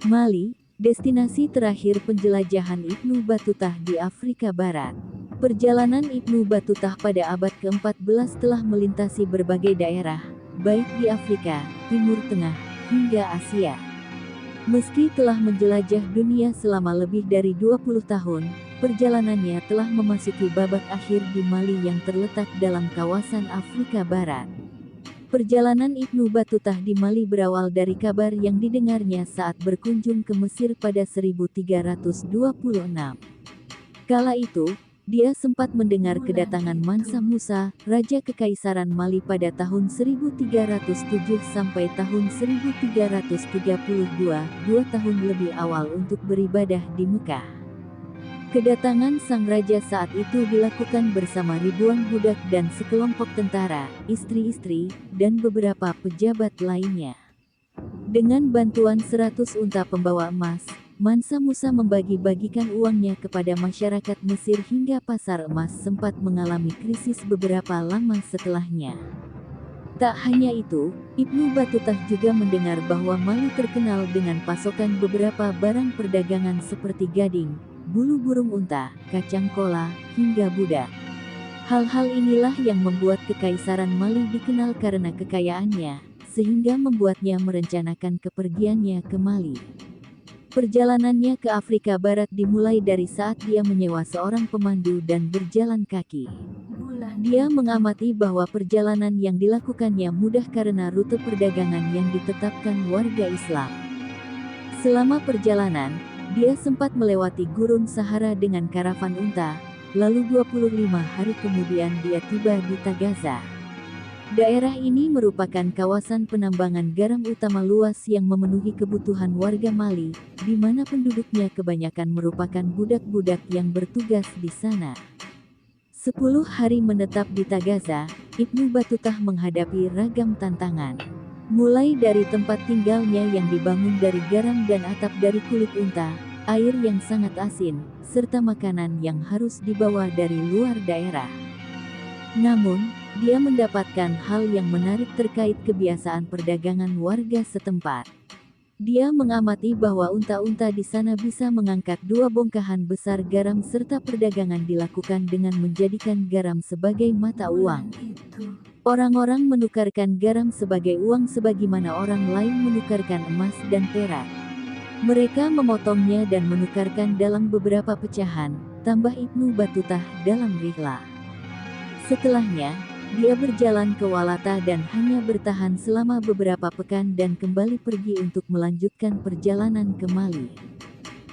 Mali, destinasi terakhir penjelajahan Ibnu Batutah di Afrika Barat. Perjalanan Ibnu Batutah pada abad ke-14 telah melintasi berbagai daerah, baik di Afrika, Timur Tengah, hingga Asia. Meski telah menjelajah dunia selama lebih dari 20 tahun, perjalanannya telah memasuki babak akhir di Mali yang terletak dalam kawasan Afrika Barat. Perjalanan Ibnu Batutah di Mali berawal dari kabar yang didengarnya saat berkunjung ke Mesir pada 1326. Kala itu, dia sempat mendengar kedatangan Mansa Musa, Raja Kekaisaran Mali pada tahun 1307 sampai tahun 1332, 2 tahun lebih awal untuk beribadah di Mekah. Kedatangan sang raja saat itu dilakukan bersama ribuan budak dan sekelompok tentara, istri-istri, dan beberapa pejabat lainnya. Dengan bantuan 100 unta pembawa emas, Mansa Musa membagi-bagikan uangnya kepada masyarakat Mesir hingga pasar emas sempat mengalami krisis beberapa lama setelahnya. Tak hanya itu, Ibnu Batutah juga mendengar bahwa Mali terkenal dengan pasokan beberapa barang perdagangan seperti gading, bulu burung unta, kacang kola, hingga budak. Hal-hal inilah yang membuat Kekaisaran Mali dikenal karena kekayaannya, sehingga membuatnya merencanakan kepergiannya ke Mali. Perjalanannya ke Afrika Barat dimulai dari saat dia menyewa seorang pemandu dan berjalan kaki. Dia mengamati bahwa perjalanan yang dilakukannya mudah karena rute perdagangan yang ditetapkan warga Islam. Selama perjalanan, dia sempat melewati gurun Sahara dengan karavan unta, lalu 25 hari kemudian dia tiba di Tagaza. Daerah ini merupakan kawasan penambangan garam utama luas yang memenuhi kebutuhan warga Mali, di mana penduduknya kebanyakan merupakan budak-budak yang bertugas di sana. 10 hari menetap di Tagaza, Ibnu Batutah menghadapi ragam tantangan. Mulai dari tempat tinggalnya yang dibangun dari garam dan atap dari kulit unta, air yang sangat asin, serta makanan yang harus dibawa dari luar daerah. Namun, dia mendapatkan hal yang menarik terkait kebiasaan perdagangan warga setempat. Dia mengamati bahwa unta-unta di sana bisa mengangkat 2 bongkahan besar garam serta perdagangan dilakukan dengan menjadikan garam sebagai mata uang. Orang-orang menukarkan garam sebagai uang sebagaimana orang lain menukarkan emas dan perak. Mereka memotongnya dan menukarkan dalam beberapa pecahan, tambah Ibnu Batutah dalam rihlah. Setelahnya, dia berjalan ke Walata dan hanya bertahan selama beberapa pekan dan kembali pergi untuk melanjutkan perjalanan ke Mali.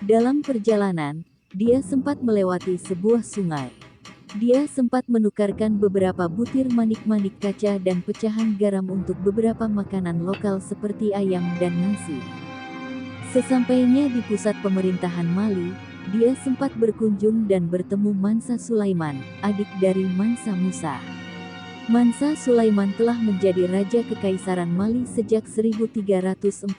Dalam perjalanan, dia sempat melewati sebuah sungai. Dia sempat menukarkan beberapa butir manik-manik kaca dan pecahan garam untuk beberapa makanan lokal seperti ayam dan nasi. Sesampainya di pusat pemerintahan Mali, dia sempat berkunjung dan bertemu Mansa Sulaiman, adik dari Mansa Musa. Mansa Sulaiman telah menjadi Raja Kekaisaran Mali sejak 1341,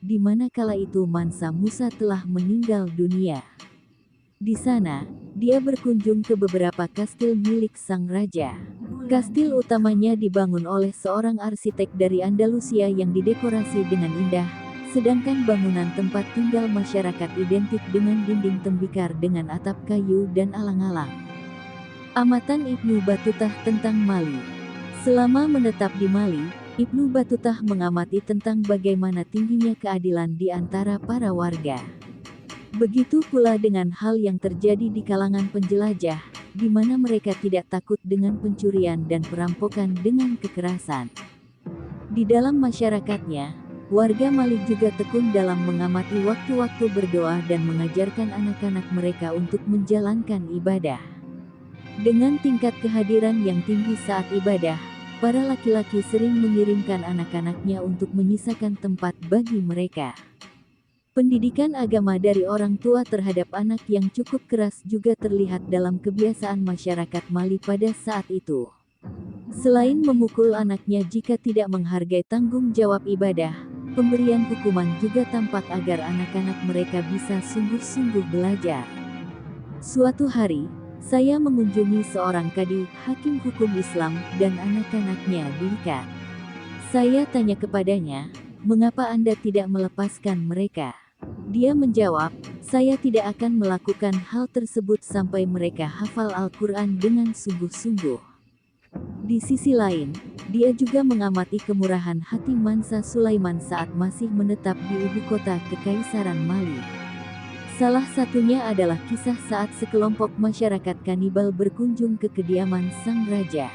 di mana kala itu Mansa Musa telah meninggal dunia. Di sana, dia berkunjung ke beberapa kastil milik sang raja. Kastil utamanya dibangun oleh seorang arsitek dari Andalusia yang didekorasi dengan indah, sedangkan bangunan tempat tinggal masyarakat identik dengan dinding tembikar dengan atap kayu dan alang-alang. Amatan Ibnu Batutah tentang Mali. Selama menetap di Mali, Ibnu Batutah mengamati tentang bagaimana tingginya keadilan di antara para warga. Begitu pula dengan hal yang terjadi di kalangan penjelajah, di mana mereka tidak takut dengan pencurian dan perampokan dengan kekerasan. Di dalam masyarakatnya, warga Mali juga tekun dalam mengamati waktu-waktu berdoa dan mengajarkan anak-anak mereka untuk menjalankan ibadah. Dengan tingkat kehadiran yang tinggi saat ibadah, para laki-laki sering mengirimkan anak-anaknya untuk menyisakan tempat bagi mereka. Pendidikan agama dari orang tua terhadap anak yang cukup keras juga terlihat dalam kebiasaan masyarakat Mali pada saat itu. Selain memukul anaknya jika tidak menghargai tanggung jawab ibadah, pemberian hukuman juga tampak agar anak-anak mereka bisa sungguh-sungguh belajar. Suatu hari, saya mengunjungi seorang kadi, hakim hukum Islam, dan anak-anaknya diikat. Saya tanya kepadanya, mengapa Anda tidak melepaskan mereka?" Dia menjawab, "Saya tidak akan melakukan hal tersebut sampai mereka hafal Al-Quran dengan sungguh-sungguh." Di sisi lain, dia juga mengamati kemurahan hati Mansa Sulaiman saat masih menetap di ibu kota Kekaisaran Mali. Salah satunya adalah kisah saat sekelompok masyarakat kanibal berkunjung ke kediaman sang raja.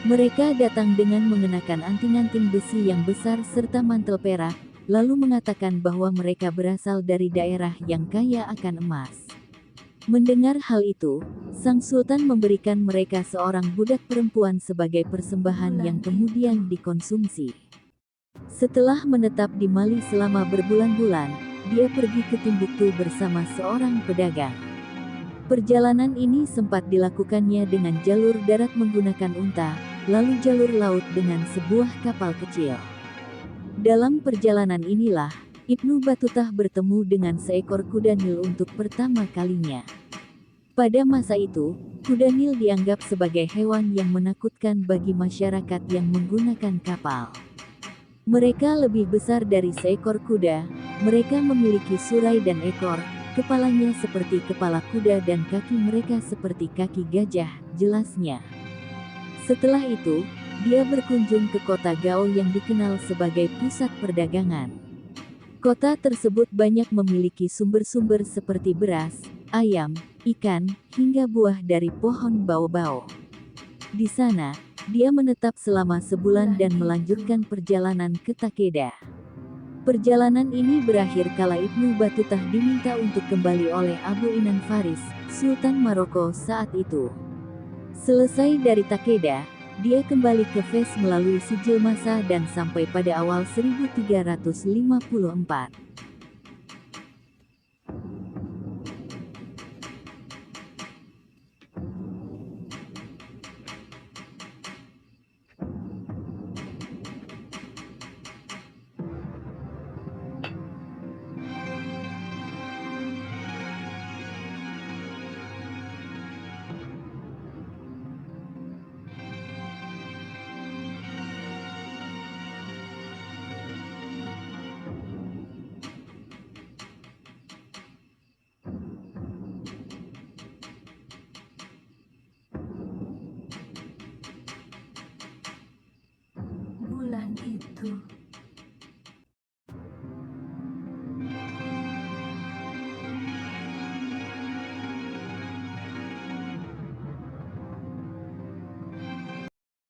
Mereka datang dengan mengenakan anting-anting besi yang besar serta mantel perak, lalu mengatakan bahwa mereka berasal dari daerah yang kaya akan emas. Mendengar hal itu, sang sultan memberikan mereka seorang budak perempuan sebagai persembahan yang kemudian dikonsumsi. Setelah menetap di Mali selama berbulan-bulan, dia pergi ke Timbuktu bersama seorang pedagang. Perjalanan ini sempat dilakukannya dengan jalur darat menggunakan unta, lalu jalur laut dengan sebuah kapal kecil. Dalam perjalanan inilah, Ibnu Batutah bertemu dengan seekor kuda Nil untuk pertama kalinya. Pada masa itu, kuda Nil dianggap sebagai hewan yang menakutkan bagi masyarakat yang menggunakan kapal. Mereka lebih besar dari seekor kuda, mereka memiliki surai dan ekor, kepalanya seperti kepala kuda dan kaki mereka seperti kaki gajah, jelasnya. Setelah itu, dia berkunjung ke kota Gao yang dikenal sebagai pusat perdagangan. Kota tersebut banyak memiliki sumber-sumber seperti beras, ayam, ikan, hingga buah dari pohon baobab. Di sana, dia menetap selama sebulan dan melanjutkan perjalanan ke Takeda. Perjalanan ini berakhir kala Ibnu Batutah diminta untuk kembali oleh Abu Inan Faris, Sultan Maroko saat itu. Selesai dari Takeda, dia kembali ke Fez melalui Sijil Masa dan sampai pada awal 1354. Bulan itu